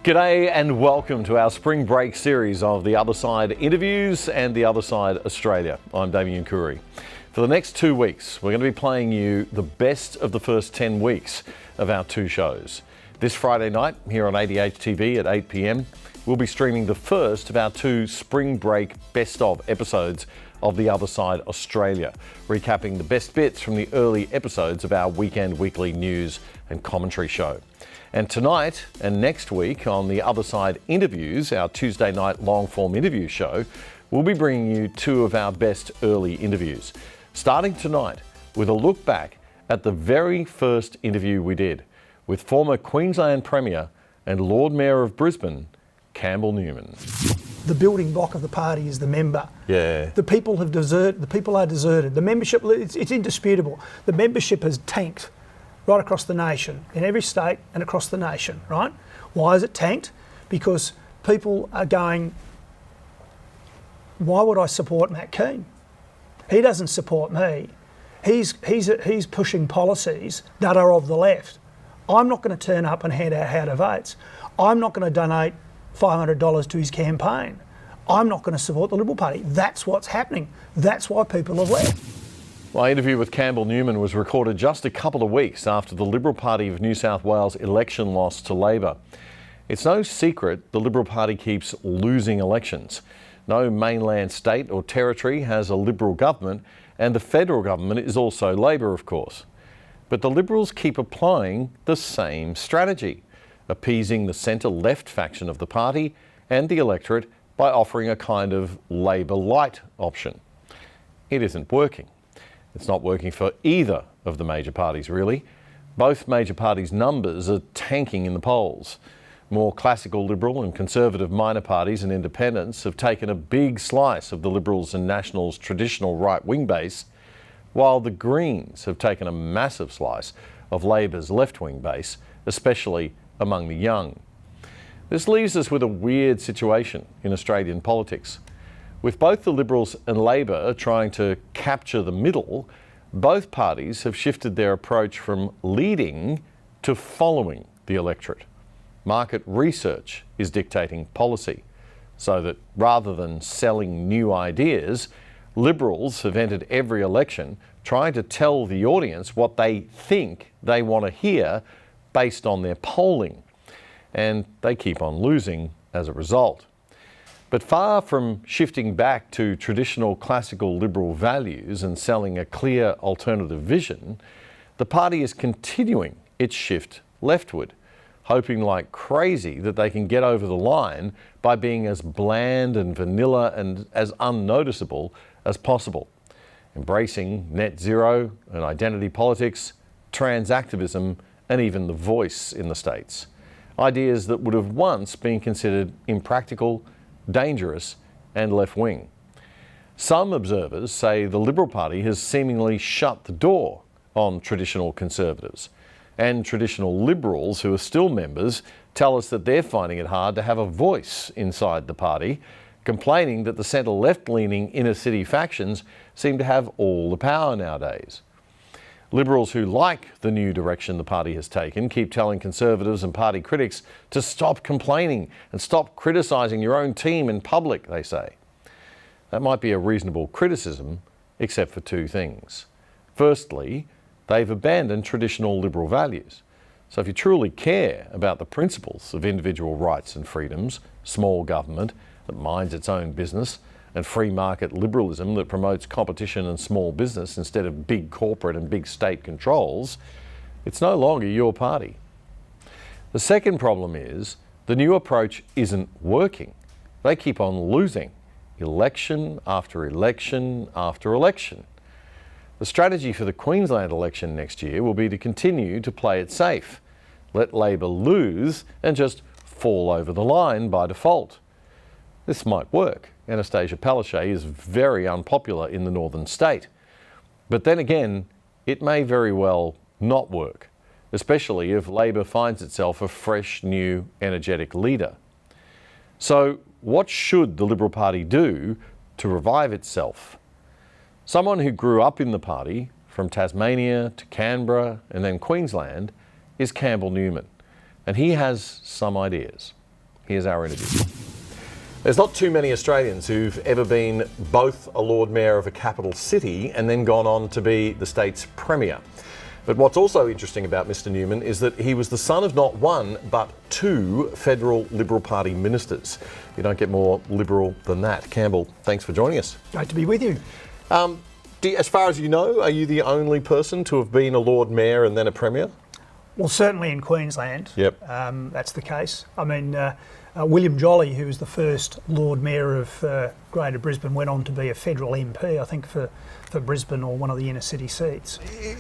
G'day and welcome to our spring break series of The Other Side interviews and The Other Side Australia. I'm Damian. For the next 2 weeks, we're going to be playing you the best of the first 10 weeks of our two shows. This Friday night here on ADH-TV at 8 p.m, we'll be streaming the first of our two spring break best of episodes of The Other Side Australia, recapping the best bits from the early episodes of our weekend weekly news and commentary show. And tonight and next week on The Other Side Interviews, our Tuesday night long-form interview show, we'll be bringing you two of our best early interviews. Starting tonight with a look back at the very first interview we did with former Queensland Premier and Lord Mayor of Brisbane, Campbell Newman. The building block of the party is the member. Yeah. The people have deserted. The people are deserted. The membership, it's indisputable. The membership has tanked right across the nation, in every state and across the nation, right? Why is it tanked? Because people are going, why would I support Matt Keane? He doesn't support me. He's pushing policies that are of the left. I'm not going to turn up and hand out how to votes. I'm not going to donate $500 to his campaign. I'm not going to support the Liberal Party. That's what's happening. That's why people have left. My interview with Campbell Newman was recorded just a couple of weeks after the Liberal Party of New South Wales election loss to Labor. It's no secret the Liberal Party keeps losing elections. No mainland state or territory has a Liberal government, and the federal government is also Labor, of course. But the Liberals keep applying the same strategy, appeasing the centre-left faction of the party and the electorate by offering a kind of Labor light option. It isn't working. It's not working for either of the major parties, really. Both major parties' numbers are tanking in the polls. More classical Liberal and Conservative minor parties and independents have taken a big slice of the Liberals and Nationals' traditional right-wing base, while the Greens have taken a massive slice of Labor's left-wing base, especially among the young. This leaves us with a weird situation in Australian politics. With both the Liberals and Labor trying to capture the middle, both parties have shifted their approach from leading to following the electorate. Market research is dictating policy, so that rather than selling new ideas, Liberals have entered every election trying to tell the audience what they think they want to hear based on their polling. And they keep on losing as a result. But far from shifting back to traditional classical Liberal values and selling a clear alternative vision, the party is continuing its shift leftward, hoping like crazy that they can get over the line by being as bland and vanilla and as unnoticeable as possible, embracing net zero and identity politics, trans activism, and even the voice in the States. Ideas that would have once been considered impractical, dangerous and left-wing. Some observers say the Liberal Party has seemingly shut the door on traditional Conservatives, and traditional Liberals who are still members tell us that they're finding it hard to have a voice inside the party, complaining that the centre-left-leaning inner-city factions seem to have all the power nowadays. Liberals who like the new direction the party has taken keep telling Conservatives and party critics to stop complaining and stop criticising your own team in public, they say. That might be a reasonable criticism, except for two things. Firstly, they've abandoned traditional Liberal values. So if you truly care about the principles of individual rights and freedoms, small government that minds its own business, and free market liberalism that promotes competition and small business instead of big corporate and big state controls, it's no longer your party. The second problem is the new approach isn't working. They keep on losing, election after election after election. The strategy for the Queensland election next year will be to continue to play it safe, let Labor lose and just fall over the line by default. This might work. Anastasia Palaszczuk is very unpopular in the northern state. But then again, it may very well not work, especially if Labor finds itself a fresh, new, energetic leader. So what should the Liberal Party do to revive itself? Someone who grew up in the party, from Tasmania to Canberra and then Queensland, is Campbell Newman, and he has some ideas. Here's our interview. There's not too many Australians who've ever been both a Lord Mayor of a capital city and then gone on to be the state's Premier. But what's also interesting about Mr Newman is that he was the son of not one, but two federal Liberal Party ministers. You don't get more Liberal than that. Campbell, thanks for joining us. Great to be with you. As far as you know, are you the only person to have been a Lord Mayor and then a Premier? Well, certainly in Queensland, Yep. That's the case. I mean, William Jolly, who was the first Lord Mayor of Greater Brisbane, went on to be a federal MP, I think, for Brisbane or one of the inner city seats.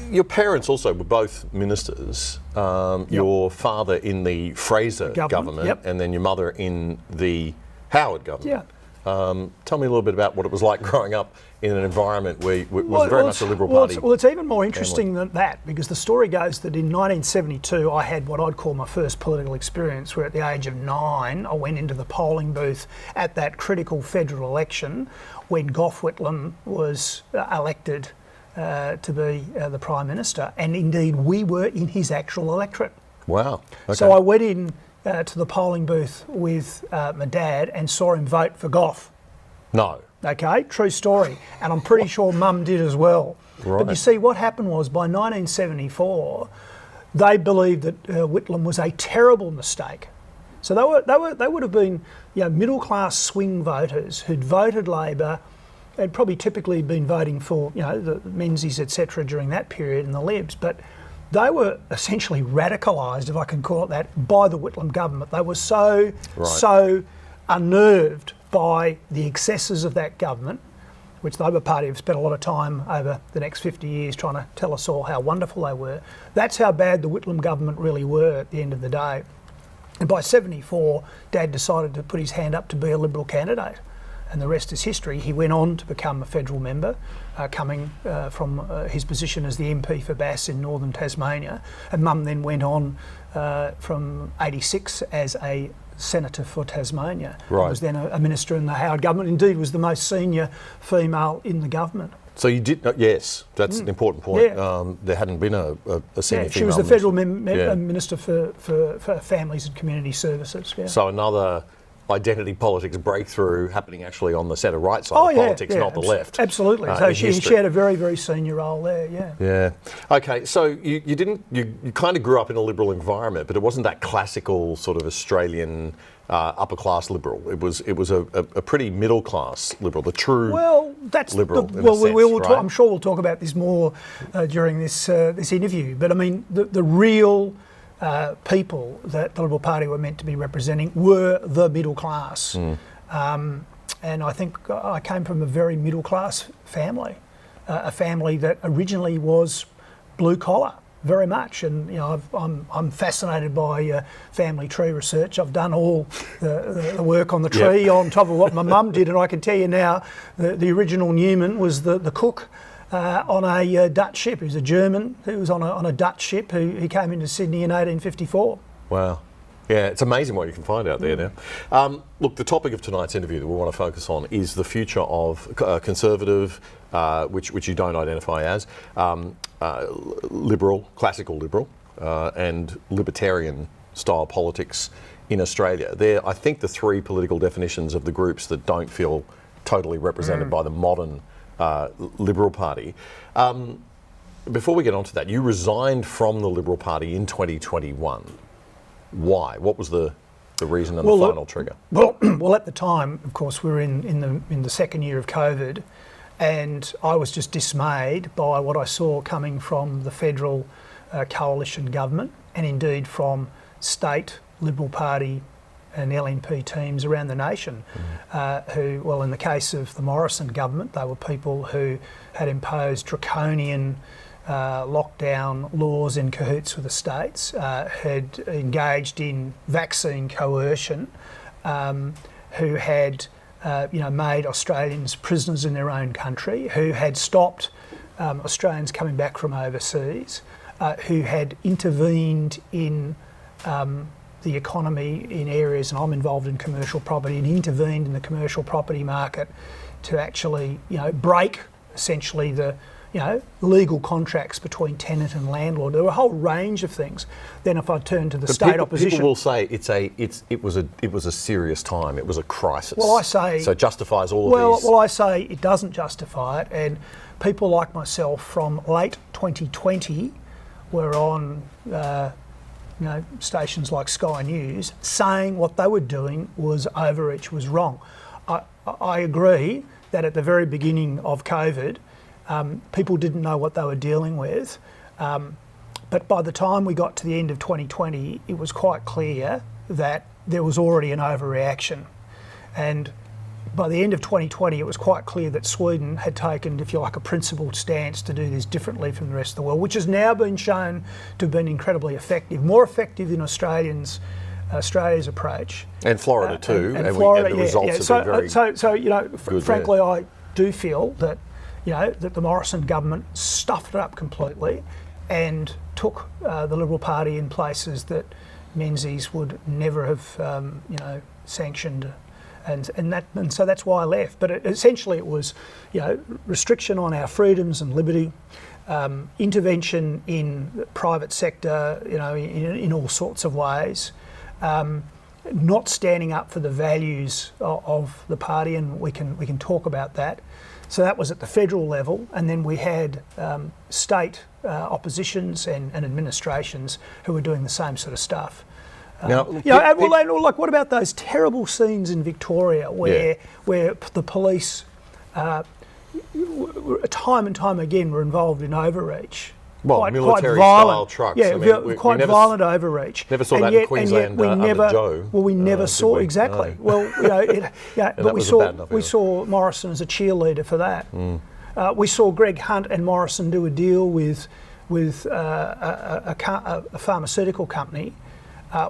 Your parents also were both ministers. Your father in the Fraser government yep. and then your mother in the Howard government. Yeah. Tell me a little bit about what it was like growing up in an environment where it was very much a Liberal Party. Well, it's even more interesting than that, because the story goes that in 1972 I had what I'd call my first political experience, where at the age of 9 I went into the polling booth at that critical federal election when Gough Whitlam was elected to be the Prime Minister, and indeed we were in his actual electorate. Wow. Okay. So I went in to the polling booth with my dad and saw him vote for Gough. No. Okay, true story. And I'm pretty sure Mum did as well. Right. But you see, what happened was by 1974, they believed that Whitlam was a terrible mistake. So they would have been, middle class swing voters who'd voted Labor, had probably typically been voting for the Menses, etc. during that period, and the Libs, but they were essentially radicalised, if I can call it that, by the Whitlam government. They were so unnerved by the excesses of that government, which the Labor Party have spent a lot of time over the next 50 years trying to tell us all how wonderful they were. That's how bad the Whitlam government really were at the end of the day. And by 74, Dad decided to put his hand up to be a Liberal candidate. And the rest is history. He went on to become a federal member, coming from his position as the MP for Bass in northern Tasmania. And Mum then went on from 86 as a senator for Tasmania. Right. Was then a minister in the Howard government. Indeed, was the most senior female in the government. So you did, yes, that's an important point. Yeah. There hadn't been a senior female She was the minister. federal minister for families and community services. Yeah. So another identity politics breakthrough happening actually on the centre-right side of politics, not the left. Absolutely. So she had a very, very senior role there, yeah. Yeah. Okay, so you kind of grew up in a Liberal environment, but it wasn't that classical sort of Australian upper-class Liberal. It was a pretty middle-class Liberal, the true Liberal. I'm sure we'll talk about this more during this interview, but I mean, the real people that the Liberal Party were meant to be representing were the middle class. And I think I came from a very middle class family, a family that originally was blue collar very much. And I'm fascinated by family tree research. I've done all the work on the tree on top of what my mum did, and I can tell you now the original Newman was the cook on a Dutch ship. He was a German who was on a Dutch ship who came into Sydney in 1854. Wow. Yeah, it's amazing what you can find out there now. Look, the topic of tonight's interview that we want to focus on is the future of Conservative, which you don't identify as, Liberal, classical Liberal, and Libertarian style politics in Australia. They're, I think, the three political definitions of the groups that don't feel totally represented by the modern Liberal Party. Before we get on to that, you resigned from the Liberal Party in 2021. Why? What was the reason and the final trigger? Well, at the time, of course, we were in the second year of COVID, and I was just dismayed by what I saw coming from the federal coalition government, and indeed from state Liberal Party and LNP teams around the nation, who, well, in the case of the Morrison government, they were people who had imposed draconian lockdown laws in cahoots with the states, had engaged in vaccine coercion, who had made Australians prisoners in their own country, who had stopped Australians coming back from overseas, who had intervened in the economy in areas, and I'm involved in commercial property, and intervened in the commercial property market to actually, break essentially the legal contracts between tenant and landlord. There were a whole range of things. Then if I turn to the state opposition, people will say it was a serious time. It was a crisis. Well, I say so it justifies all of these. Well, I say it doesn't justify it, and people like myself from late 2020 were on stations like Sky News saying what they were doing was overreach, was wrong. I agree that at the very beginning of COVID, people didn't know what they were dealing with. But by the time we got to the end of 2020, it was quite clear that there was already an overreaction. And by the end of 2020, it was quite clear that Sweden had taken, if you like, a principled stance to do this differently from the rest of the world, which has now been shown to have been incredibly effective, more effective than Australia's approach. And Florida too. And Florida, the results have been very good, frankly, I do feel that that the Morrison government stuffed it up completely and took the Liberal Party in places that Menzies would never have, sanctioned, and so that's why I left. But essentially, it was, restriction on our freedoms and liberty, intervention in the private sector, in all sorts of ways. Not standing up for the values of the party, and we can talk about that. So that was at the federal level, and then we had state oppositions and administrations who were doing the same sort of stuff. What about those terrible scenes in Victoria where the police, time and time again, were involved in overreach? Well, military-style trucks. Quite violent overreach. Never saw that in Queensland under Joe. Well, we never saw exactly. No. Well, but we saw Morrison as a cheerleader for that. We saw Greg Hunt and Morrison do a deal with a pharmaceutical company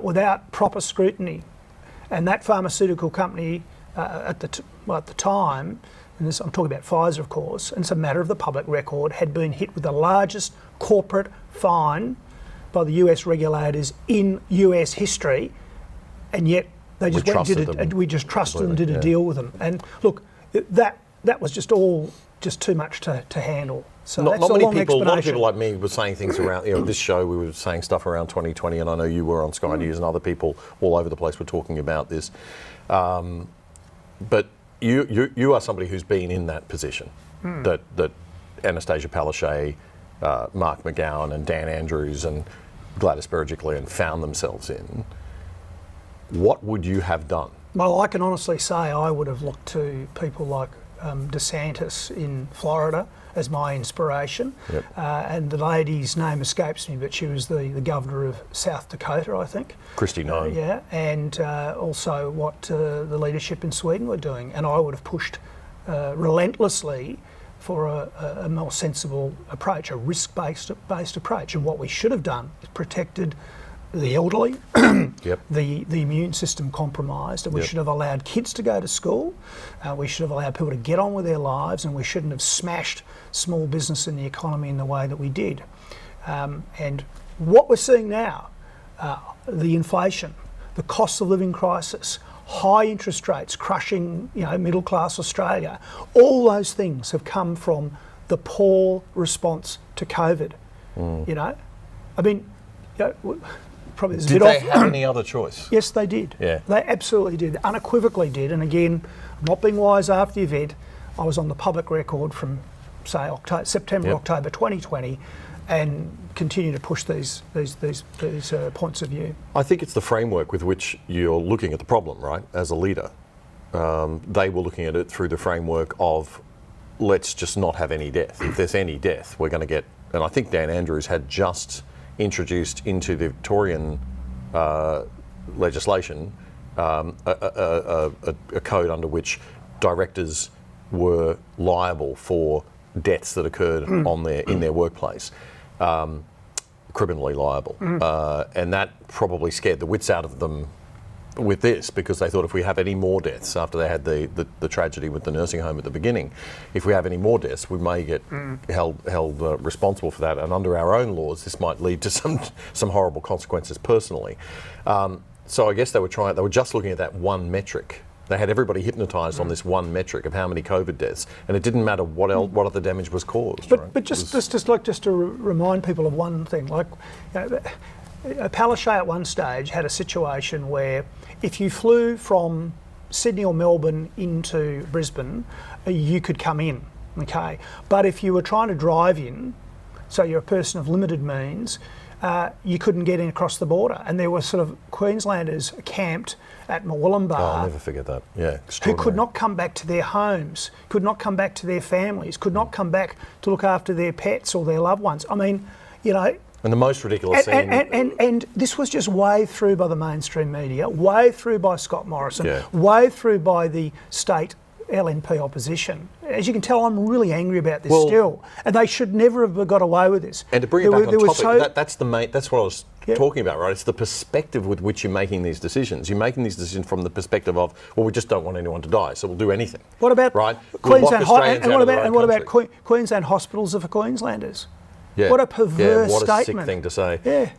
without proper scrutiny, and that pharmaceutical company at the time. And this, I'm talking about Pfizer, of course, and it's a matter of the public record, had been hit with the largest corporate fine by the US regulators in US history, and yet we just trusted them, did a deal with them. And look, that was just too much to handle. So not many people, a lot of people like me were saying things around, this show, we were saying stuff around 2020, and I know you were on Sky News and other people all over the place were talking about this. But you are somebody who's been in that position, that Anastasia Palaszczuk, Mark McGowan and Dan Andrews and Gladys Berejiklian found themselves in. What would you have done? Well, I can honestly say I would have looked to people like DeSantis in Florida as my inspiration. Yep. And the lady's name escapes me, but she was the governor of South Dakota, I think. Kristi Noem. Yeah, and also what the leadership in Sweden were doing. And I would have pushed relentlessly for a more sensible approach, a risk-based approach. And what we should have done is protected the elderly, yep. the immune system compromised, and we should have allowed kids to go to school, we should have allowed people to get on with their lives, and we shouldn't have smashed small business and the economy in the way that we did. And what we're seeing now, the inflation, the cost of living crisis, high interest rates crushing middle class Australia, all those things have come from the poor response to COVID. Probably did they have any other choice? Yes, they did. Yeah. They absolutely did, unequivocally did. And again, I'm not being wise after the event. I was on the public record from, say, September, October 2020, and continue to push these points of view. I think it's the framework with which you're looking at the problem, right? As a leader, they were looking at it through the framework of, let's just not have any death. If there's any death, we're going to get. And I think Dan Andrews had just introduced into the Victorian legislation a code under which directors were liable for deaths that occurred in their workplace, criminally liable, and that probably scared the wits out of them with this, because they thought if we have any more deaths after they had the tragedy with the nursing home at the beginning, if we have any more deaths, we may get held responsible for that, and under our own laws, this might lead to some horrible consequences personally. So I guess they were just looking at that one metric, They had everybody hypnotised on this one metric of how many COVID deaths, and it didn't matter what else, what other damage was caused. But just to remind people of one thing, like Palaszczuk at one stage had a situation where if you flew from Sydney or Melbourne into Brisbane, you could come in, okay? But if you were trying to drive in, so you're a person of limited means, you couldn't get in across the border. And there were sort of Queenslanders camped at Murwillumbah. Oh, I'll never forget that. Yeah, who could not come back to their homes, could not come back to their families, could not come back to look after their pets or their loved ones. I mean, you know. And the most ridiculous thing. And this was just waved through by the mainstream media, waved through by Scott Morrison, waved through by the state LNP opposition. As you can tell, I'm really angry about this still, and they should never have got away with this. And to bring it back on topic, that's what I was talking about, right? It's the perspective with which you're making these decisions. You're making these decisions from the perspective of, well, we just don't want anyone to die, so we'll do anything. What about Queensland? And what about Queensland hospitals are for Queenslanders? Yeah. What a perverse what a statement. Sick thing to say. Yeah.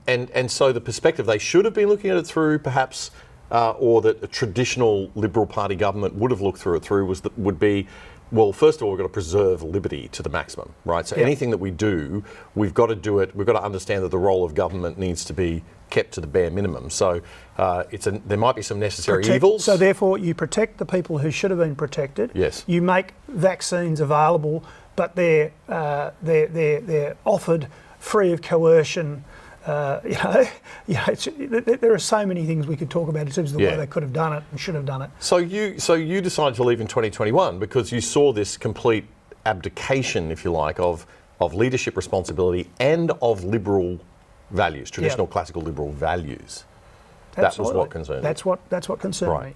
And so the perspective they should have been looking at it through, perhaps, or that a traditional Liberal Party government would have looked through would be, well, first of all, we've got to preserve liberty to the maximum, right? So anything that we do, we've got to do it. We've got to understand that the role of government needs to be kept to the bare minimum. So there might be some necessary evils. So therefore, you protect the people who should have been protected. Yes. You make vaccines available, but they're offered free of coercion. There are so many things we could talk about in terms of the way they could have done it and should have done it. So you decided to leave in 2021 because you saw this complete abdication, if you like, of leadership responsibility and of liberal values, traditional classical liberal values. Absolutely. That was what concerned you. That's what concerned me.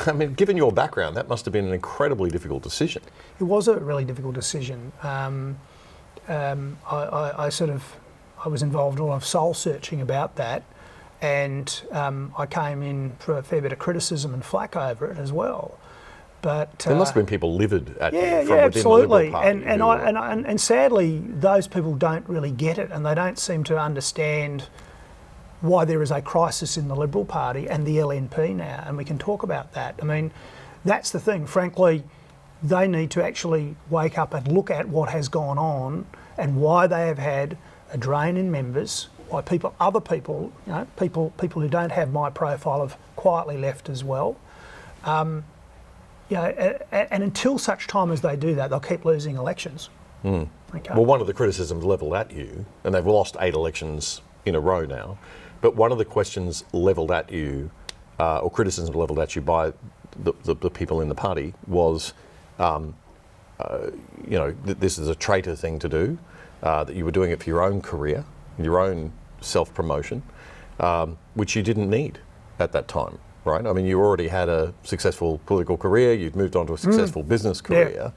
I mean, given your background, that must have been an incredibly difficult decision. It was a really difficult decision. I was involved in a lot of soul searching about that, and I came in for a fair bit of criticism and flack over it as well. But there must have been people livid at you from within absolutely. the Liberal Party. And sadly, those people don't really get it, and they don't seem to understand why there is a crisis in the Liberal Party and the LNP now, and we can talk about that. I mean, that's the thing. Frankly, they need to actually wake up and look at what has gone on and why they have had a drain in members, why other people, people who don't have my profile have quietly left as well. And until such time as they do that, they'll keep losing elections. Okay. Well, one of the criticisms levelled at you, and they've lost 8 elections in a row now, but one of the questions levelled at you, or criticisms levelled at you by the people in the party was, this is a traitor thing to do, that you were doing it for your own career, your own self-promotion, which you didn't need at that time, right? I mean, you already had a successful political career, you'd moved on to a successful business career.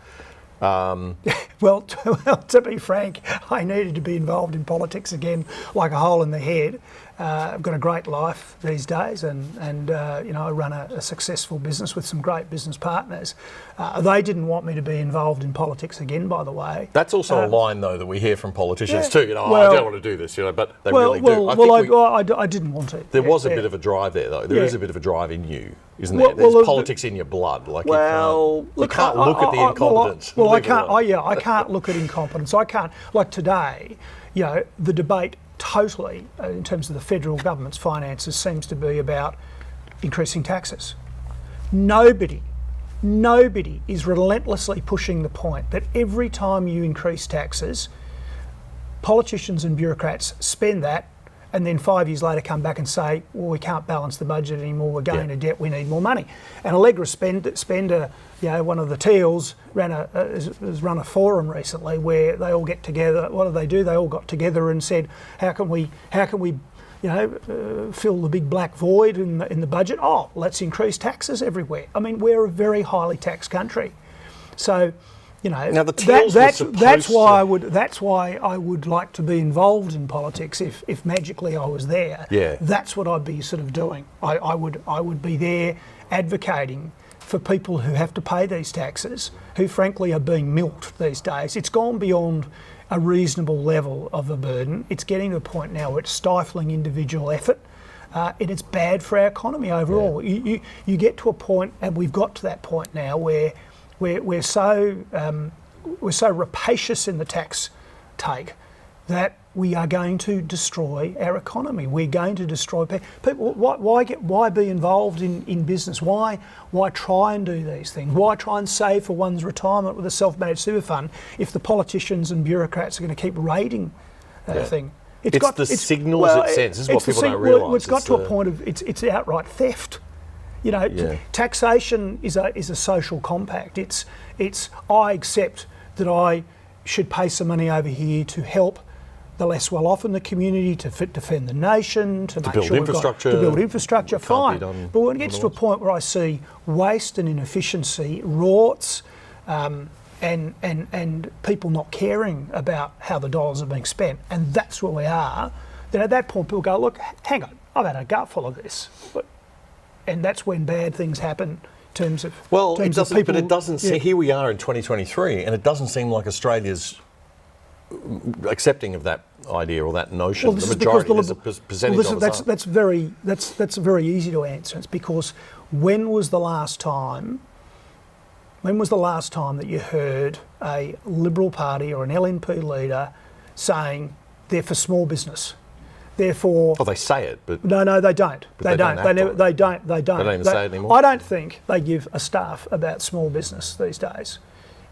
Well, to be frank, I needed to be involved in politics again, like a hole in the head. I've got a great life these days, and I run a successful business with some great business partners. They didn't want me to be involved in politics again, by the way. That's also a line, though, that we hear from politicians too. I don't want to do this, but they really do. I didn't want to. There was a bit of a drive there, though. There is a bit of a drive in you, isn't there? There's politics in your blood. Like you can't look at the incompetence. I can't look at incompetence. I can't. Like today, the debate totally, in terms of the federal government's finances, seems to be about increasing taxes. Nobody is relentlessly pushing the point that every time you increase taxes, politicians and bureaucrats spend that and then 5 years later come back and say, well, we can't balance the budget anymore, we're going to debt, we need more money. And Allegra Spender, one of the Teals, has run a forum recently where they all get together. What do? They all got together and said, how can we fill the big black void in the budget? Oh, let's increase taxes everywhere. I mean, we're a very highly taxed country. So, now the that's why I would like to be involved in politics if magically I was there. Yeah. That's what I'd be sort of doing. I would be there advocating for people who have to pay these taxes, who frankly are being milked these days. It's gone beyond a reasonable level of a burden. It's getting to the point now where it's stifling individual effort. and it's bad for our economy overall. You get to a point, and we've got to that point now where we're so rapacious in the tax take that we are going to destroy our economy. We're going to destroy people. Why be involved in business? Why try and do these things? Why try and save for one's retirement with a self-managed super fund if the politicians and bureaucrats are going to keep raiding that thing? It's the signals it sends. This is what people don't realise. Well, it's got to a point of it's outright theft. You know, taxation is a social compact. It's I accept that I should pay some money over here to help the less well-off in the community, to defend the nation, to make build sure infrastructure. To build infrastructure, fine. But when it gets to a otherwise. point where I see waste and inefficiency, rorts, and people not caring about how the dollars are being spent, and that's where we are, then at that point people go, look, hang on, I've had a gutful of this. And that's when bad things happen in terms of it doesn't. But it doesn't. Here we are in 2023, and it doesn't seem like Australia's accepting of that idea or that notion. Well, the majority, there's a percentage of us. That's very easy to answer. It's because when was the last time that you heard a Liberal Party or an LNP leader saying they're for small business? Therefore, they say it, but no, they don't. They don't. They don't. They don't even say it anymore. I don't think they give a staff about small business these days.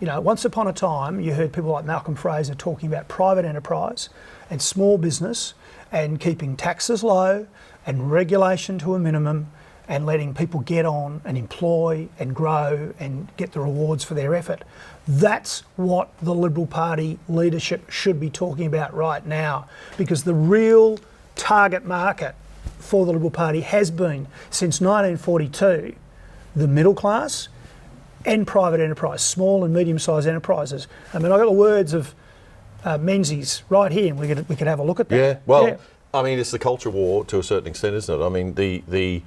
You know, once upon a time, you heard people like Malcolm Fraser talking about private enterprise and small business and keeping taxes low and regulation to a minimum and letting people get on and employ and grow and get the rewards for their effort. That's what the Liberal Party leadership should be talking about right now, because the real target market for the Liberal Party has been, since 1942, the middle class and private enterprise, small and medium-sized enterprises. I mean, I've got the words of Menses right here, and we could have a look at that. Yeah, well, I mean, it's the culture war to a certain extent, isn't it? I mean, the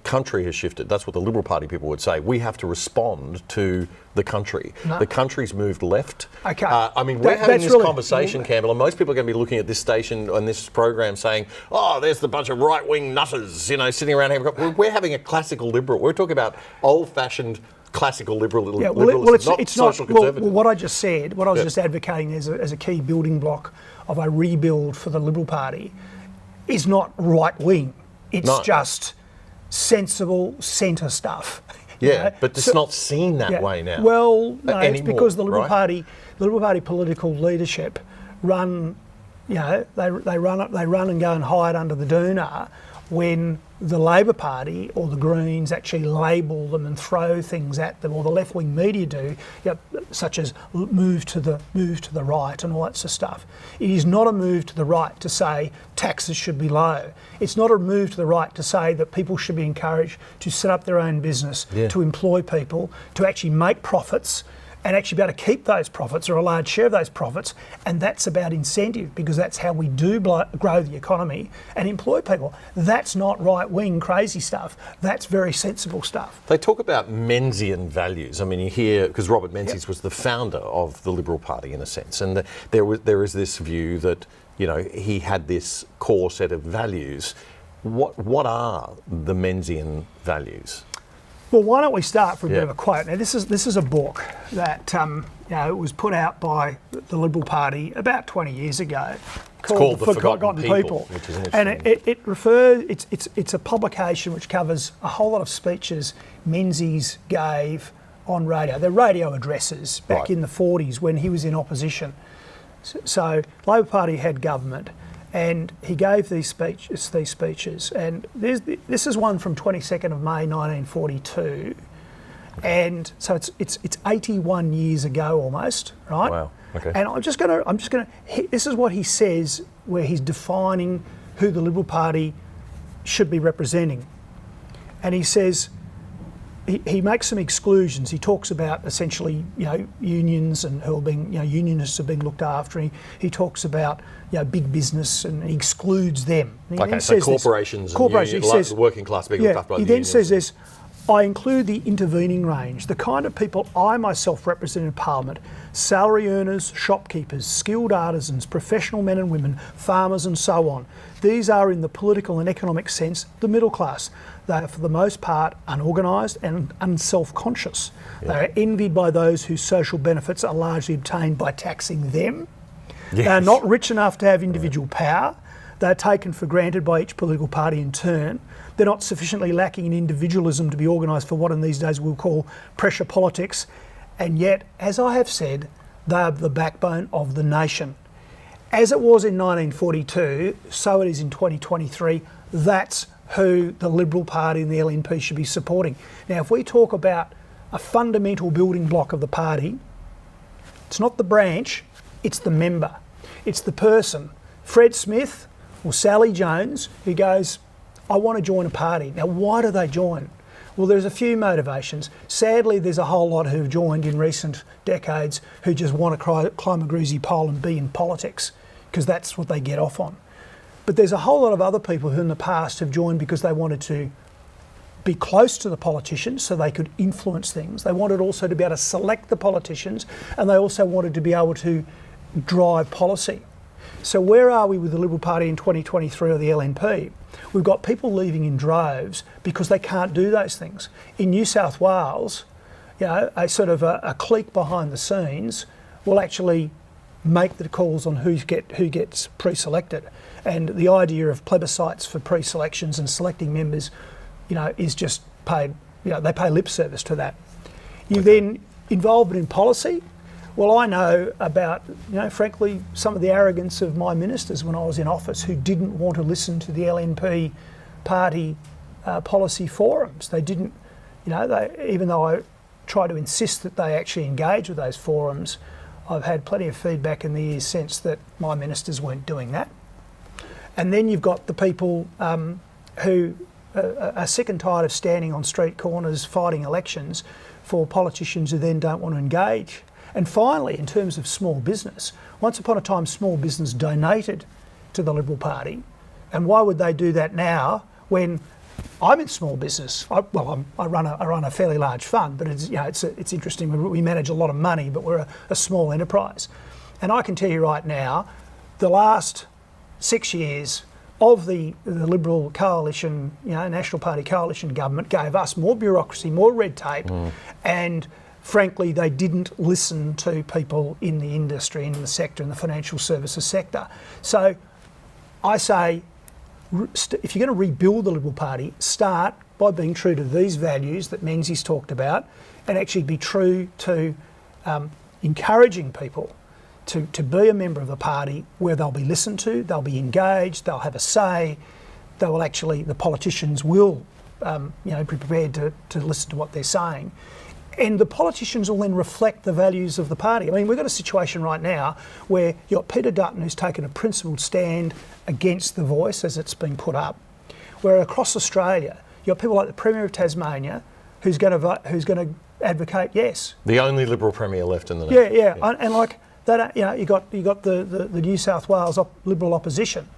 country has shifted. That's what the Liberal Party people would say. We have to respond to the country. No. The country's moved left. Okay. I mean, we're having this conversation, Campbell, and most people are going to be looking at this station and this program saying, oh, there's the bunch of right-wing nutters, you know, sitting around here. We're having a classical liberal. We're talking about old-fashioned classical liberalism, not social conservative. Well, what I just said, what I was just advocating as a key building block of a rebuild for the Liberal Party is not right-wing. It's just sensible centre stuff. Yeah, but it's not seen that way now. Well, no, anymore, it's because the Liberal right? Party political leadership run, you know, they run and go and hide under the doona when the Labor Party or the Greens actually label them and throw things at them, or the left-wing media do, you know, such as move to the right and all that sort of stuff. It is not a move to the right to say taxes should be low. It's not a move to the right to say that people should be encouraged to set up their own business, to employ people, to actually make profits, and actually be able to keep those profits or a large share of those profits. And that's about incentive, because that's how we do grow the economy and employ people. That's not right-wing crazy stuff. That's very sensible stuff. They talk about Mensian values. I mean, you hear, because Robert Menzies was the founder of the Liberal Party in a sense, and there is this view that, you know, he had this core set of values. What are the Mensian values? Well, why don't we start from a bit of a quote? Now, this is a book that you know, was put out by the Liberal Party about 20 years ago. It's called The Forgotten People, which is interesting. And it refers. It's a publication which covers a whole lot of speeches Menzies gave on radio. They're radio addresses back in the 40s when he was in opposition. So Labor Party had government, and he gave these speeches, and this is one from 22nd of May 1942, and so it's 81 years ago almost, right? Wow. Okay. And I'm just gonna this is what he says, where he's defining who the Liberal Party should be representing, and he says. He makes some exclusions. He talks about essentially, you know, unions and who are being, you know, unionists are being looked after. He talks about, you know, big business, and he excludes them. Okay, so corporations and unions, he says, working class being looked after by the unions. He then says this: I include the intervening range, the kind of people I myself represent in Parliament: salary earners, shopkeepers, skilled artisans, professional men and women, farmers and so on. These are, in the political and economic sense, the middle class. They are for the most part unorganised and unself-conscious. They are envied by those whose social benefits are largely obtained by taxing them. Yes. They are not rich enough to have individual power. They are taken for granted by each political party in turn. They're not sufficiently lacking in individualism to be organised for what in these days we'll call pressure politics. And yet, as I have said, they are the backbone of the nation. As it was in 1942, so it is in 2023. That's who the Liberal Party and the LNP should be supporting. Now, if we talk about a fundamental building block of the party, it's not the branch, it's the member. It's the person, Fred Smith or Sally Jones, who goes, I want to join a party. Now, why do they join? Well, there's a few motivations. Sadly, there's a whole lot who've joined in recent decades who just want to climb a greasy pole and be in politics, because that's what they get off on. But there's a whole lot of other people who in the past have joined because they wanted to be close to the politicians so they could influence things. They wanted also to be able to select the politicians, and they also wanted to be able to drive policy. So where are we with the Liberal Party in 2023 or the LNP? We've got people leaving in droves because they can't do those things. In New South Wales, a sort of a clique behind the scenes will actually make the calls on who gets pre-selected. And the idea of plebiscites for pre-selections and selecting members, is just paid, they pay lip service to that. You then involvement in policy. Well, I know about, frankly, some of the arrogance of my ministers when I was in office who didn't want to listen to the LNP party policy forums. They didn't, even though I try to insist that they actually engage with those forums, I've had plenty of feedback in the years since that my ministers weren't doing that. And then you've got the people who are sick and tired of standing on street corners fighting elections for politicians who then don't want to engage. And finally, in terms of small business, once upon a time small business donated to the Liberal Party. And why would they do that now when I'm in small business? I run a fairly large fund, but it's interesting. We manage a lot of money, but we're a small enterprise. And I can tell you right now, the last 6 years of the Liberal coalition, National Party coalition government gave us more bureaucracy, more red tape, and frankly, they didn't listen to people in the industry, in the sector, in the financial services sector. So I say, if you're going to rebuild the Liberal Party, start by being true to these values that Menzies talked about, and actually be true to encouraging people to be a member of the party where they'll be listened to, they'll be engaged, they'll have a say, the politicians will be prepared to listen to what they're saying. And the politicians will then reflect the values of the party. I mean, we've got a situation right now where you've got Peter Dutton, who's taken a principled stand against the Voice as it's been put up, where across Australia, you've got people like the Premier of Tasmania, who's going to advocate yes. The only Liberal Premier left in the nation. Yeah. And like that, you got the New South Wales Liberal opposition,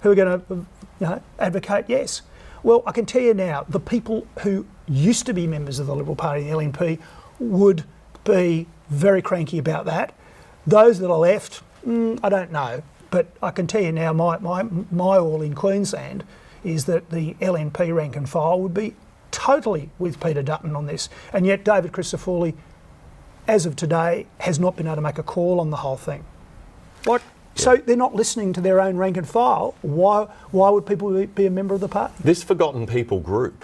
who are going to advocate yes. Well, I can tell you now, the people who used to be members of the Liberal Party and the LNP would be very cranky about that. Those that are left, I don't know. But I can tell you now, my all in Queensland is that the LNP rank and file would be totally with Peter Dutton on this. And yet David Christoforley, as of today, has not been able to make a call on the whole thing. What? So they're not listening to their own rank and file. Why would people be a member of the party? This forgotten people group,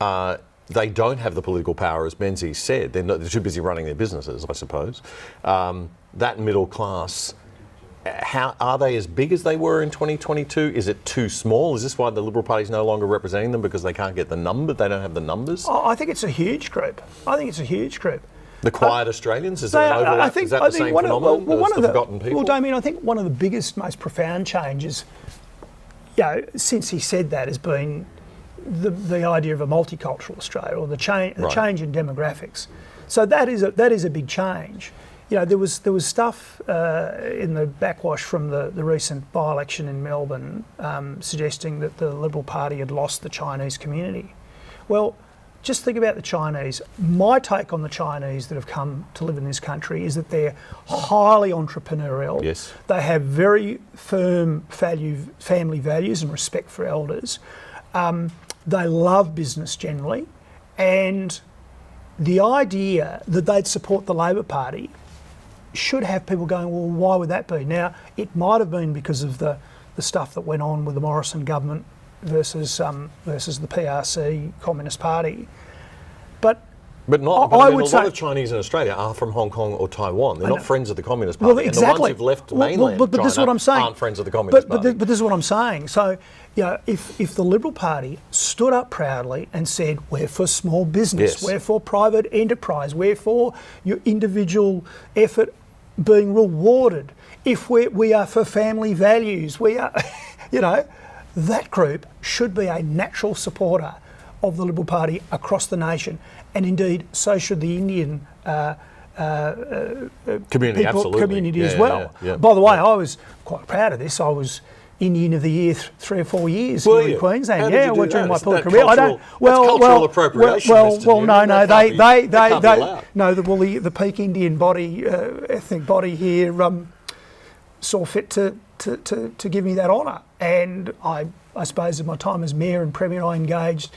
they don't have the political power, as Menzies said. They're too busy running their businesses, I suppose. That middle class, how are they as big as they were in 2022? Is it too small? Is this why the Liberal Party is no longer representing them, because they can't get the number? They don't have the numbers? Oh, I think it's a huge group. The quiet Australians? Is there an overlap? Is that the same phenomenon as the forgotten people? Well, Damian, I think one of the biggest, most profound changes, since he said that, has been the idea of a multicultural Australia, or the change in demographics. So that is a big change. There was stuff in the backwash from the recent by-election in Melbourne suggesting that the Liberal Party had lost the Chinese community. Well, just think about the Chinese. My take on the Chinese that have come to live in this country is that they're highly entrepreneurial. Yes. They have very firm family values and respect for elders. They love business generally. And the idea that they'd support the Labor Party should have people going, well, why would that be? Now, it might have been because of the stuff that went on with the Morrison government versus the PRC Communist Party. But not. I would a say lot of Chinese in Australia are from Hong Kong or Taiwan. They're not friends of the Communist Well, Party. exactly. And the ones who've left mainland but this is what I'm saying. aren't friends of the Communist Party. But this is what I'm saying. So, if the Liberal Party stood up proudly and said, we're for small business, Yes. we're for private enterprise, we're for your individual effort being rewarded, if we are for family values, we are, that group should be a natural supporter of the Liberal Party across the nation. And indeed, so should the Indian community, absolutely. community as Yeah, well. yeah. By the way, I was quite proud of this. I was Indian of the Year 3 or 4 years Were here you? in Queensland. How did Yeah, you do well, during that? my Is political that career. I don't. cultural- that's cultural appropriation, Mr. Well, Newman. no. That can't be allowed. The peak Indian body, ethnic body here, saw fit to give me that honour, and I suppose in my time as mayor and premier, I engaged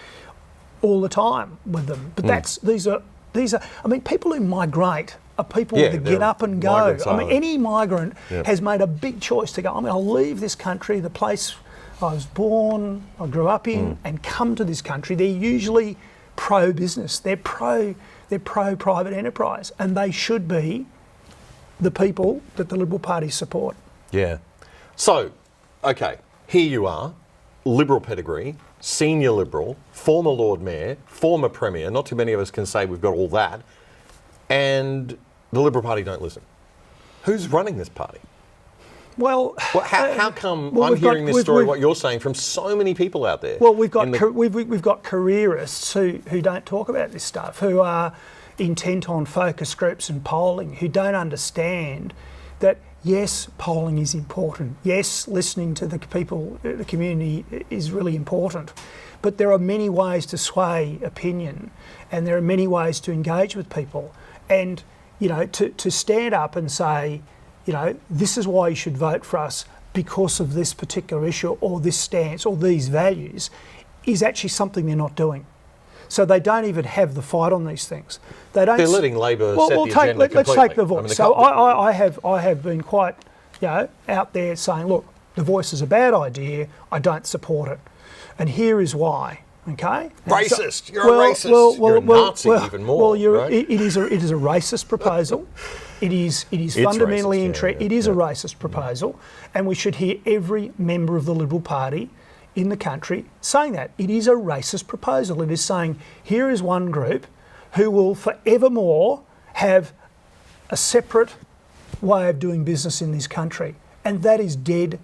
all the time with them. But these are. I mean, people who migrate are people that get up and go. migrants I mean, are. any migrant has made a big choice to go, I'm going to leave this country, the place I was born, I grew up in, and come to this country. They're usually pro-business. They're pro-private enterprise, and they should be the people that the Liberal Party support. Yeah. So, okay, here you are, Liberal pedigree, senior Liberal, former Lord Mayor, former Premier. Not too many of us can say we've got all that. And the Liberal Party don't listen. Who's running this party? Well, how come I'm hearing this story, what you're saying, from so many people out there? Well, we've got careerists who don't talk about this stuff, who are intent on focus groups and polling, who don't understand that, yes, polling is important. Yes, listening to the people, the community is really important. But there are many ways to sway opinion, and there are many ways to engage with people. And, to stand up and say, this is why you should vote for us because of this particular issue or this stance or these values, is actually something they're not doing. So they don't even have the fight on these things. They're letting Labor set the agenda completely. Let's take the Voice. I have been quite, out there saying, look, the Voice is a bad idea. I don't support it, and here is why. Okay. Racist. You're a racist. You're a Nazi even more. Right? It is a racist proposal. It is fundamentally it is a racist proposal, and we should hear every member of the Liberal Party in the country saying that. It is a racist proposal. It is saying here is one group who will forevermore have a separate way of doing business in this country, and that is dead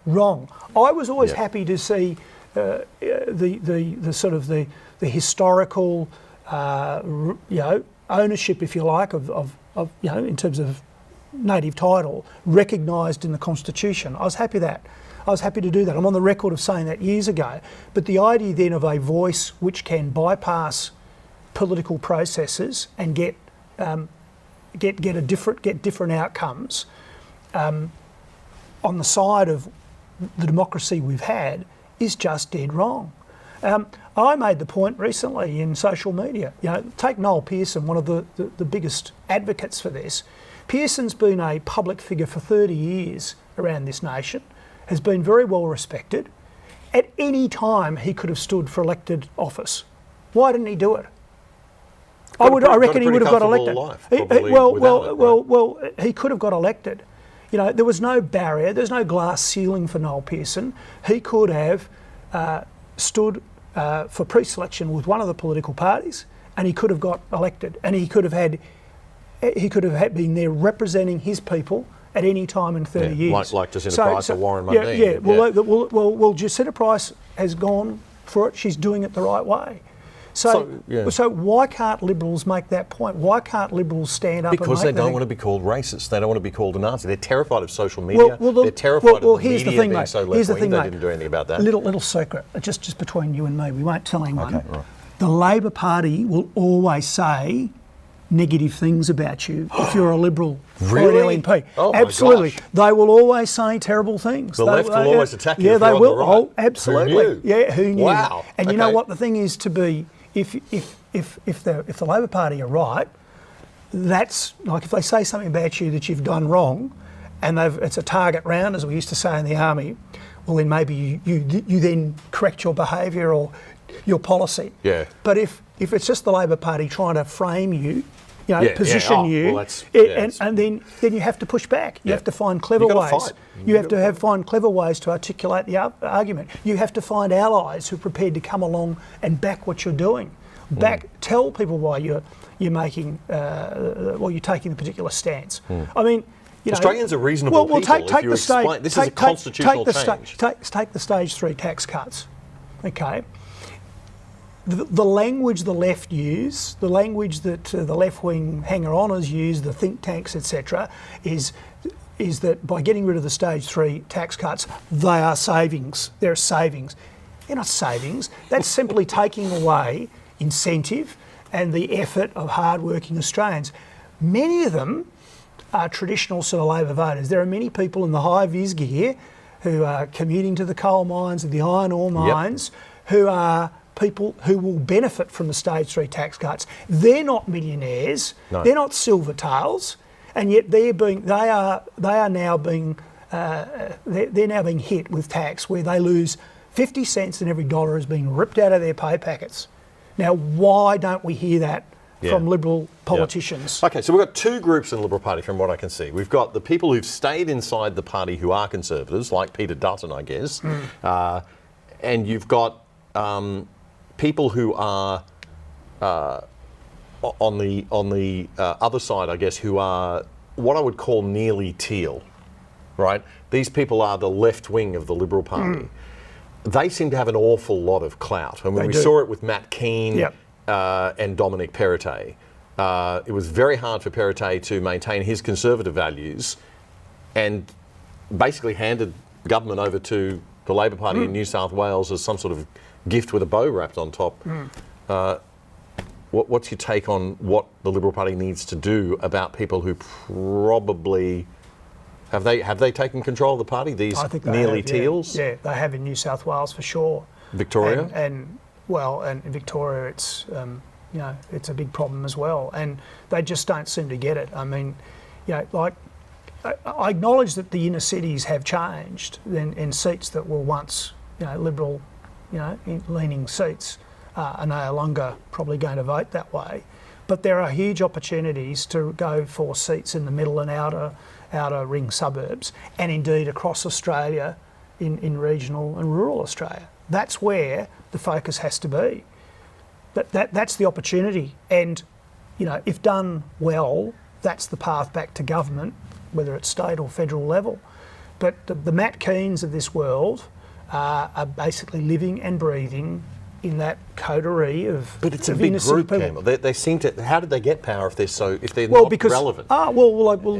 wrong. I was always happy to see the sort of the historical ownership, if you like, of in terms of native title recognised in the Constitution. I was happy to do that. I'm on the record of saying that years ago. But the idea then of a voice which can bypass political processes and get different outcomes on the side of the democracy we've had is just dead wrong. I made the point recently in social media. Take Noel Pearson, one of the biggest advocates for this. Pearson's been a public figure for 30 years around this nation, has been very well respected. At any time he could have stood for elected office. Why didn't he do it? I reckon he would have got elected. He could have got elected. There was no barrier, there's no glass ceiling for Noel Pearson. He could have stood for pre-selection with one of the political parties, and he could have got elected, and he could have been there representing his people at any time in 30 years. Like Jacinta Price or Warren Mundine. Well, Jacinta Price has gone for it. She's doing it the right way. So why can't Liberals make that point? Why can't Liberals stand up and make that? Because they don't want to be called racist. They don't want to be called a Nazi. They're terrified of social media. They're terrified of the media being so left-wing. They didn't do anything about that. Little secret, just between you and me. We won't tell anyone. Okay, right. The Labor Party will always say negative things about you if you're a Liberal Really? or an LNP. Oh my Absolutely. gosh. They will always say terrible things. The left will always attack you Yeah, if they you're on will. the right. Oh, absolutely. Who knew? Yeah, who knew? Wow. And you know Okay. what the thing is to be, if the Labor Party are right, that's like if they say something about you that you've done wrong, and it's a target round, as we used to say in the army. Well, then maybe you then correct your behaviour or your policy. Yeah. But if it's just the Labor Party trying to frame you, position Oh, you, well, that's- and then you have to push back. You Yeah. have to find clever You gotta ways. fight. You have to find clever ways to articulate the argument. You have to find allies who are prepared to come along and back what you're doing. Tell people why you're making, you're taking a particular stance. I mean, Australians are reasonable people. Take if you the stage. explain, this is a constitutional change. Take the stage 3 tax cuts. Okay. The language the left use, the language that the left-wing hanger-oners use, the think tanks, etc., is that by getting rid of the stage 3 tax cuts, they are savings. They're savings. They're not savings. That's simply taking away incentive and the effort of hard-working Australians. Many of them are traditional sort of Labor voters. There are many people in the high-vis gear who are commuting to the coal mines and the iron ore mines who are people who will benefit from the stage 3 tax cuts. They're not millionaires. No. They're not silver tails, and yet they're now being hit with tax where they lose 50 cents in every dollar is being ripped out of their pay packets. Now, why don't we hear that from Liberal politicians? Okay, so we've got two groups in the Liberal Party from what I can see. We've got the people who've stayed inside the party who are Conservatives, like Peter Dutton, I guess, and you've got people who are on the other side, I guess, who are what I would call nearly teal, right? These people are the left wing of the Liberal Party. They seem to have an awful lot of clout. And when we saw it with Matt Keane and Dominic Perrottet, it was very hard for Perrottet to maintain his conservative values and basically handed government over to the Labor Party in New South Wales as some sort of gift with a bow wrapped on top. What's your take on what the Liberal Party needs to do about people who probably have they taken control of the party? These I think they nearly have, teals. Yeah, they have in New South Wales for sure. Victoria, and in Victoria, it's it's a big problem as well, and they just don't seem to get it. I mean, I acknowledge that the inner cities have changed in seats that were once Liberal, leaning seats, are no longer probably going to vote that way. But there are huge opportunities to go for seats in the middle and outer ring suburbs, and indeed across Australia, in regional and rural Australia. That's where the focus has to be. That's the opportunity, and if done well, that's the path back to government, whether it's state or federal level. But the Matt Keanes of this world are basically living and breathing in that coterie of. but it's a of big inner city group, people. Campbell. They seem to. How did they get power if they're Well, not because relevant?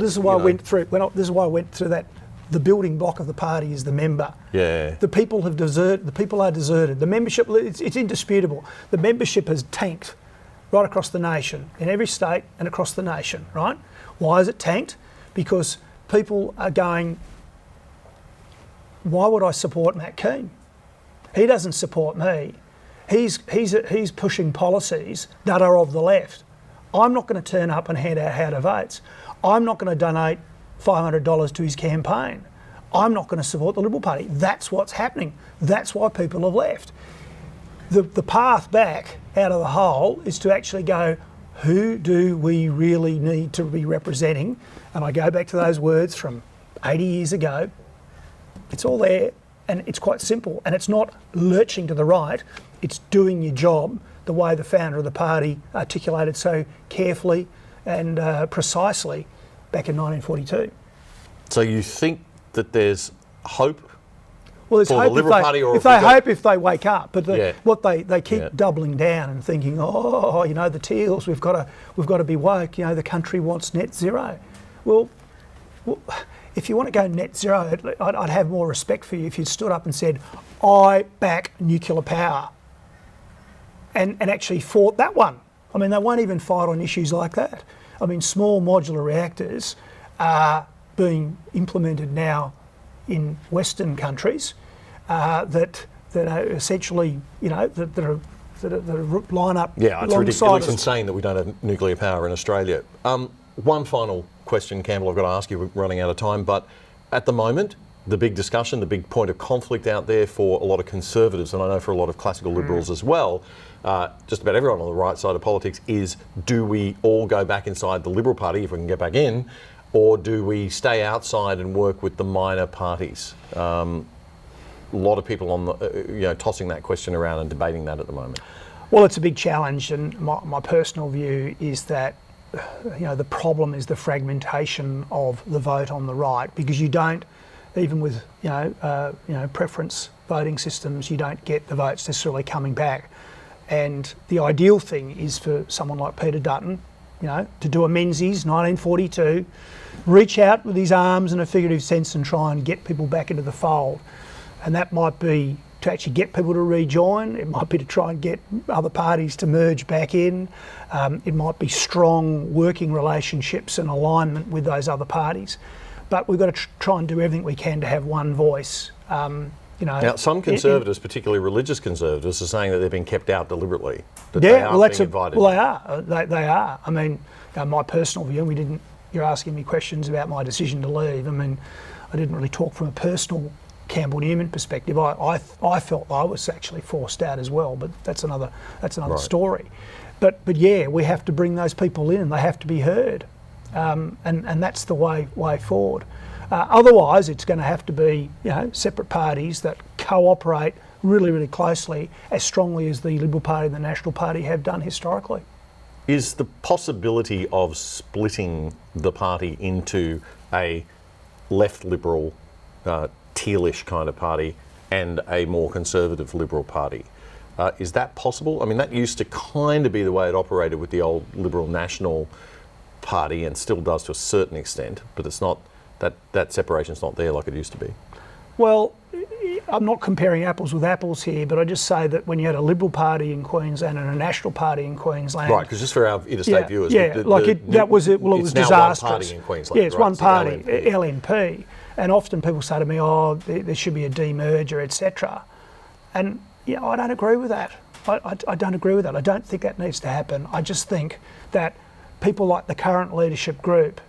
this is why I went through. This is why I went through that. The building block of the party is the member. Yeah. The people have deserted. The people are deserted. The membership. It's indisputable. The membership has tanked right across the nation, in every state and across the nation. Right? Why is it tanked? Because people are going. Why would I support Matt Keane? He doesn't support me. He's pushing policies that are of the left. I'm not going to turn up and hand out how-to votes. I'm not going to donate $500 to his campaign. I'm not going to support the Liberal Party. That's what's happening. That's why people have left. The path back out of the hole is to actually go, who do we really need to be representing? And I go back to those words from 80 years ago. It's all there, and it's quite simple. And it's not lurching to the right. It's doing your job the way the founder of the party articulated so carefully and precisely back in 1942. So you think that there's hope? Well, there's for the hope Liberal Party, or if they wake up, but they keep doubling down and thinking, the teals, we've got to be woke. The country wants net zero. Well, if you want to go net zero, I'd have more respect for you if you stood up and said, I back nuclear power. and actually fought that one. I mean, they won't even fight on issues like that. I mean, small modular reactors are being implemented now in Western countries that are essentially, that line up Yeah, it's alongside ridiculous. It's us. insane that we don't have nuclear power in Australia. One final question, Campbell, I've got to ask you, we're running out of time, but at the moment, the big discussion, the big point of conflict out there for a lot of conservatives, and I know for a lot of classical liberals as well, just about everyone on the right side of politics, is do we all go back inside the Liberal Party, if we can get back in, or do we stay outside and work with the minor parties? A lot of people on the, tossing that question around and debating that at the moment. Well, it's a big challenge, and my personal view is that the problem is the fragmentation of the vote on the right, because you don't, even with preference voting systems, you don't get the votes necessarily coming back. And the ideal thing is for someone like Peter Dutton, to do a Menses 1942, reach out with his arms in a figurative sense and try and get people back into the fold. And that might be to actually get people to rejoin. It might be to try and get other parties to merge back in. It might be strong working relationships and alignment with those other parties. But we've got to try and do everything we can to have one voice. Now, some conservatives, particularly religious conservatives, are saying that they've been kept out deliberately. That Yeah, they aren't well, being invited. they are. They are. I mean, my personal view. You're asking me questions about my decision to leave. I mean, I didn't really talk from a personal Campbell Newman perspective. I felt I was actually forced out as well, but that's another Right. story. But yeah, we have to bring those people in, and they have to be heard, and that's the way forward. Otherwise, it's going to have to be separate parties that cooperate really, really closely, as strongly as the Liberal Party and the National Party have done historically. Is the possibility of splitting the party into a left Liberal, tealish kind of party and a more conservative Liberal Party, is that possible? I mean, that used to kind of be the way it operated with the old Liberal National Party, and still does to a certain extent, but it's not, that separation's not there like it used to be. Well, I'm not comparing apples with apples here, but I just say that when you had a Liberal Party in Queensland and a National Party in Queensland, Right, because just for our interstate viewers, it was it's disastrous. now one party in Queensland. Yeah, it's right? one It's the party, LNP. LNP, and often people say to me, "Oh, there should be a demerger, etc." And I don't agree with that. I don't agree with that. I don't think that needs to happen. I just think that people like the current leadership group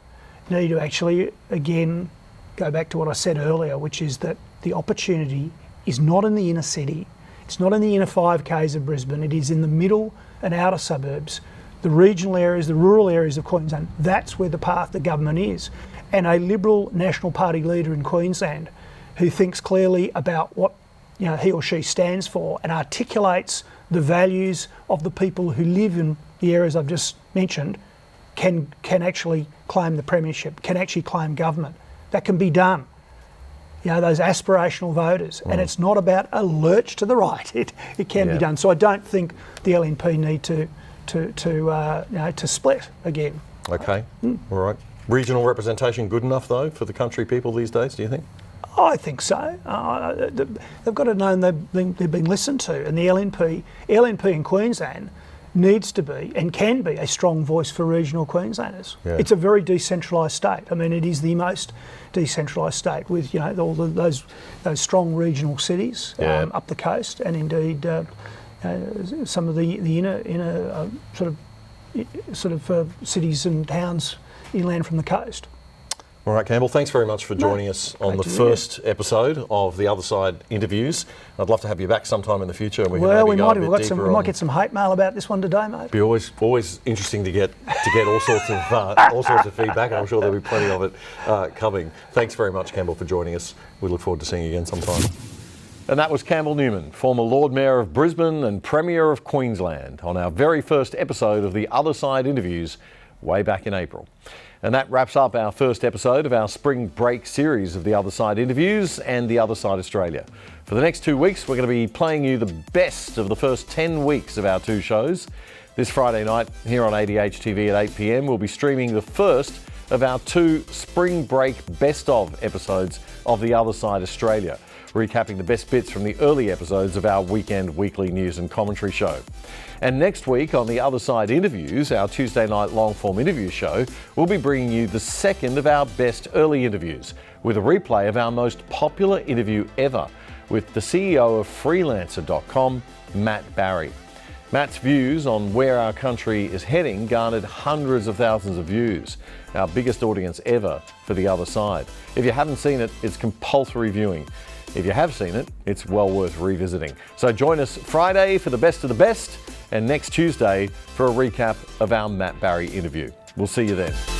need to actually, again, go back to what I said earlier, which is that the opportunity is not in the inner city. It's not in the inner 5Ks of Brisbane. It is in the middle and outer suburbs, the regional areas, the rural areas of Queensland. That's where the path the government is. And a Liberal National Party leader in Queensland who thinks clearly about what he or she stands for and articulates the values of the people who live in the areas I've just mentioned can actually claim the premiership, can actually claim government. That can be done. Those aspirational voters, and it's not about a lurch to the right. It can be done. So I don't think the LNP need to split again. Okay, all right. Regional representation good enough though for the country people these days? Do you think? I think so. They've got to know they've been listened to, and the LNP in Queensland needs to be and can be a strong voice for regional Queenslanders. Yeah. It's a very decentralised state. I mean, it is the most decentralised state with all those strong regional cities up the coast, and indeed some of the inner sort of cities and towns inland from the coast. All right, Campbell, thanks very much for joining us on the first episode of the Other Side interviews. I'd love to have you back sometime in the future. And we might get some hate mail about this one today, mate. It'd be always interesting to get all sorts of feedback, and I'm sure there'll be plenty of it coming. Thanks very much, Campbell, for joining us. We look forward to seeing you again sometime. And that was Campbell Newman, former Lord Mayor of Brisbane and Premier of Queensland, on our very first episode of the Other Side interviews way back in April. And that wraps up our first episode of our spring break series of the Other Side interviews and the Other Side Australia. For the next 2 weeks, we're going to be playing you the best of the first 10 weeks of our two shows. This Friday night here on ADH TV at 8 p.m, we'll be streaming the first of our 2 spring break best of episodes of the Other Side Australia. recapping the best bits from the early episodes of our weekend weekly news and commentary show. And next week on The Other Side Interviews, our Tuesday night long-form interview show, we'll be bringing you the second of our best early interviews with a replay of our most popular interview ever with the CEO of Freelancer.com, Matt Barrie. Matt's views on where our country is heading garnered hundreds of thousands of views, our biggest audience ever for The Other Side. If you haven't seen it, it's compulsory viewing. If you have seen it, it's well worth revisiting. So join us Friday for the best of the best, and next Tuesday for a recap of our Matt Barrie interview. We'll see you then.